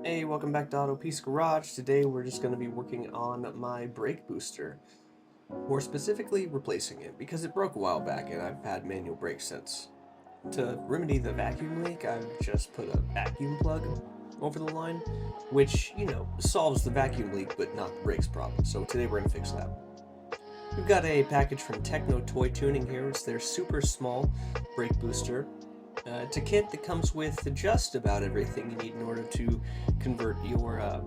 Hey, welcome back to Auto Piece Garage. Today we're just going to be working on my brake booster. More specifically, replacing it, because it broke a while back and I've had manual brakes since. To remedy the vacuum leak, I've just put a vacuum plug over the line, which, solves the vacuum leak but not the brakes problem. So today we're going to fix that. We've got a package from Techno Toy Tuning here. It's their super small brake booster. It's a kit that comes with just about everything you need in order to convert your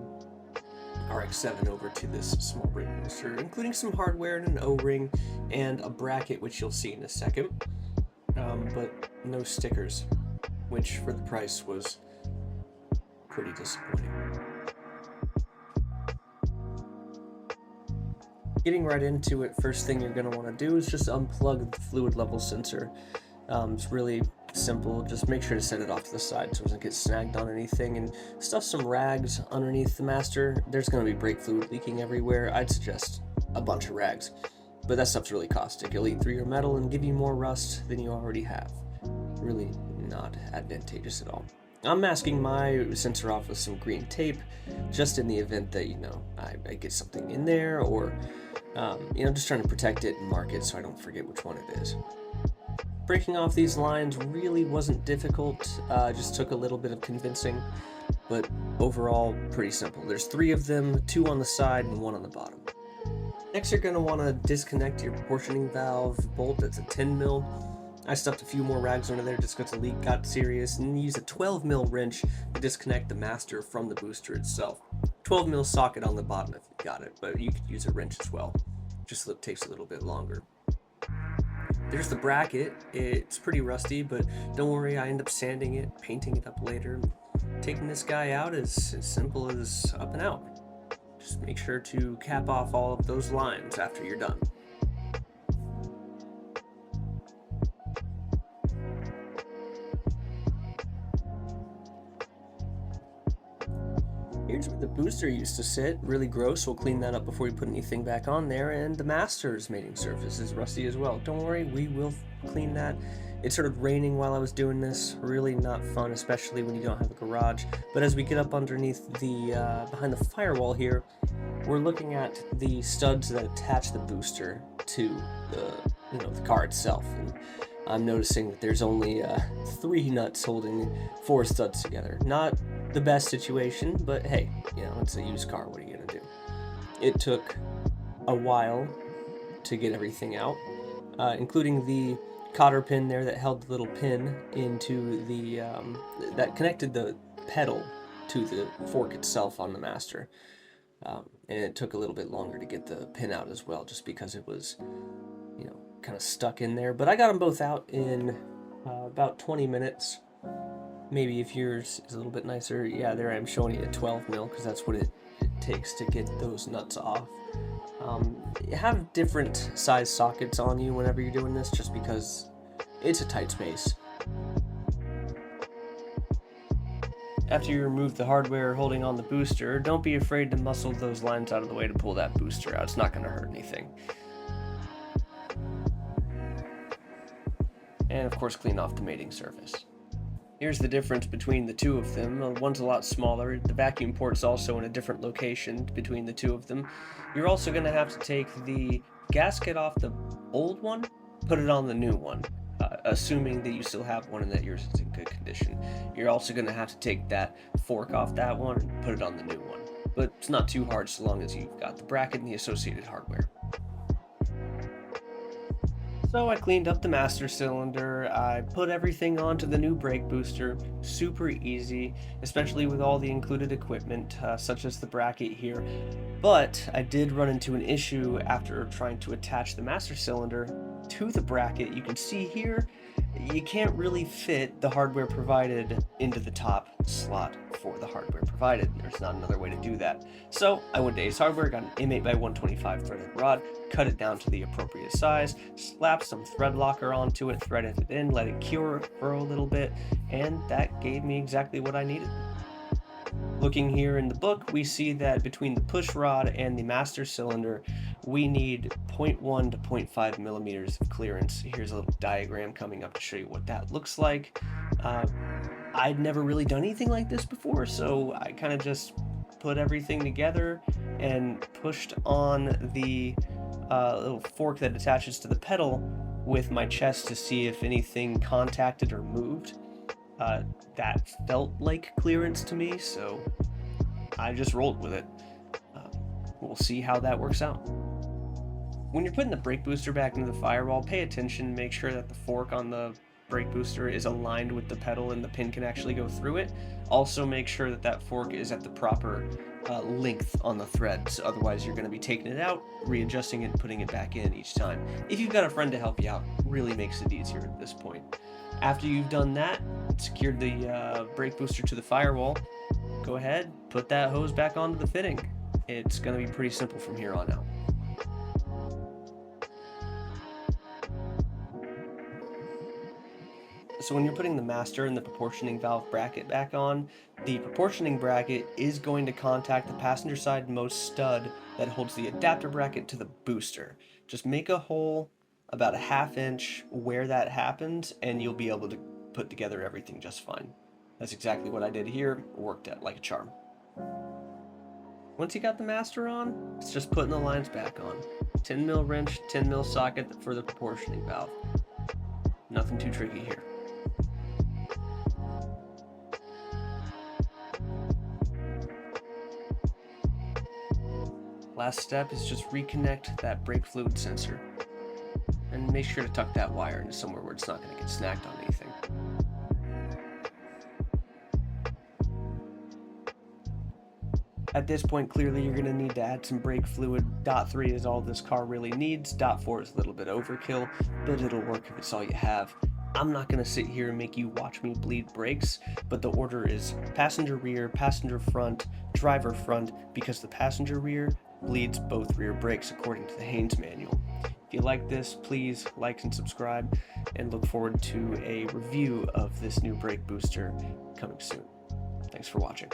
RX7 over to this small brake booster, including some hardware and an O-ring and a bracket, which you'll see in a second, but no stickers, which for the price was pretty disappointing. Getting right into it, first thing you're going to want to do is just unplug the fluid level sensor. It's really simple. Just make sure to set it off to the side so it doesn't get snagged on anything, and stuff some rags underneath the master. There's going to be brake fluid leaking everywhere. I'd suggest a bunch of rags, but that stuff's really caustic. It'll eat through your metal and give you more rust than you already have. Really not advantageous at all. I'm masking my sensor off with some green tape, just in the event that, I get something in there, or, just trying to protect it and mark it so I don't forget which one it is. Breaking off these lines really wasn't difficult, just took a little bit of convincing, but overall pretty simple. There's 3 of them, 2 on the side and 1 on the bottom. Next you're going to want to disconnect your proportioning valve bolt. That's a 10 mil. I stuffed a few more rags under there just because the leak got serious, and use a 12 mil wrench to disconnect the master from the booster itself. 12 mil socket on the bottom if you got it, but you could use a wrench as well. Just takes a little bit longer. There's the bracket. It's pretty rusty, but don't worry, I end up sanding it, painting it up later. Taking this guy out is as simple as up and out. Just make sure to cap off all of those lines after you're done. Here's where the booster used to sit. Really gross. We'll clean that up before we put anything back on there. And the master's mating surface is rusty as well. Don't worry, we will clean that. It started raining while I was doing this. Really not fun, especially when you don't have a garage. But as we get up underneath the behind the firewall here, we're looking at the studs that attach the booster to the car itself. And I'm noticing that there's only 3 nuts holding 4 studs together. Not the best situation, but hey, it's a used car. What are you gonna do? It took a while to get everything out, including the cotter pin there that held the little pin into the that connected the pedal to the fork itself on the master. And it took a little bit longer to get the pin out as well, just because it was kind of stuck in there. But I got them both out in about 20 minutes. Maybe if yours is a little bit nicer. Yeah, there I am showing you a 12 mil because that's what it takes to get those nuts off. Have different size sockets on you whenever you're doing this, just because it's a tight space. After you remove the hardware holding on the booster, don't be afraid to muscle those lines out of the way to pull that booster out. It's not going to hurt anything. And of course clean off the mating surface. Here's the difference between the 2 of them. One's a lot smaller. The vacuum port's also in a different location between the 2 of them. You're also going to have to take the gasket off the old one, put it on the new one, assuming that you still have one and that yours is in good condition. You're also going to have to take that fork off that one and put it on the new one. But it's not too hard so long as you've got the bracket and the associated hardware. So I cleaned up the master cylinder, I put everything onto the new brake booster. Super easy, especially with all the included equipment, such as the bracket here. But I did run into an issue after trying to attach the master cylinder to the bracket. You can see here, you can't really fit the hardware provided into the top slot for the hardware provided. There's not another way to do that. So I went to Ace Hardware, got an M8 by 125 threaded rod, cut it down to the appropriate size, slapped some thread locker onto it, threaded it in, let it cure for a little bit, and that gave me exactly what I needed. Looking here in the book, we see that between the push rod and the master cylinder, we need 0.1 to 0.5 millimeters of clearance. Here's a little diagram coming up to show you what that looks like. I'd never really done anything like this before, so I kind of just put everything together and pushed on the little fork that attaches to the pedal with my chest to see if anything contacted or moved. That felt like clearance to me, so I just rolled with it. We'll see how that works out. When you're putting the brake booster back into the firewall, pay attention, make sure that the fork on the brake booster is aligned with the pedal and the pin can actually go through it. Also make sure that that fork is at the proper length on the thread, so otherwise you're going to be taking it out, readjusting it, and putting it back in each time. If you've got a friend to help you out, it really makes it easier at this point. After you've done that, secured the brake booster to the firewall, go ahead, put that hose back onto the fitting. It's going to be pretty simple from here on out. So when you're putting the master and the proportioning valve bracket back on, the proportioning bracket is going to contact the passenger side most stud that holds the adapter bracket to the booster. Just make a hole about a 1/2 inch where that happens and you'll be able to put together everything just fine. That's exactly what I did here, worked out like a charm. Once you got the master on, it's just putting the lines back on. 10mm wrench, 10mm socket for the proportioning valve. Nothing too tricky here. Last step is just reconnect that brake fluid sensor. And make sure to tuck that wire into somewhere where it's not going to get snagged on anything. At this point, clearly you're going to need to add some brake fluid. Dot 3 is all this car really needs. Dot 4 is a little bit overkill, but it'll work if it's all you have. I'm not going to sit here and make you watch me bleed brakes, but the order is passenger rear, passenger front, driver front, because the passenger rear bleeds both rear brakes according to the Haynes manual. If you like this, please like and subscribe, and look forward to a review of this new brake booster coming soon. Thanks for watching.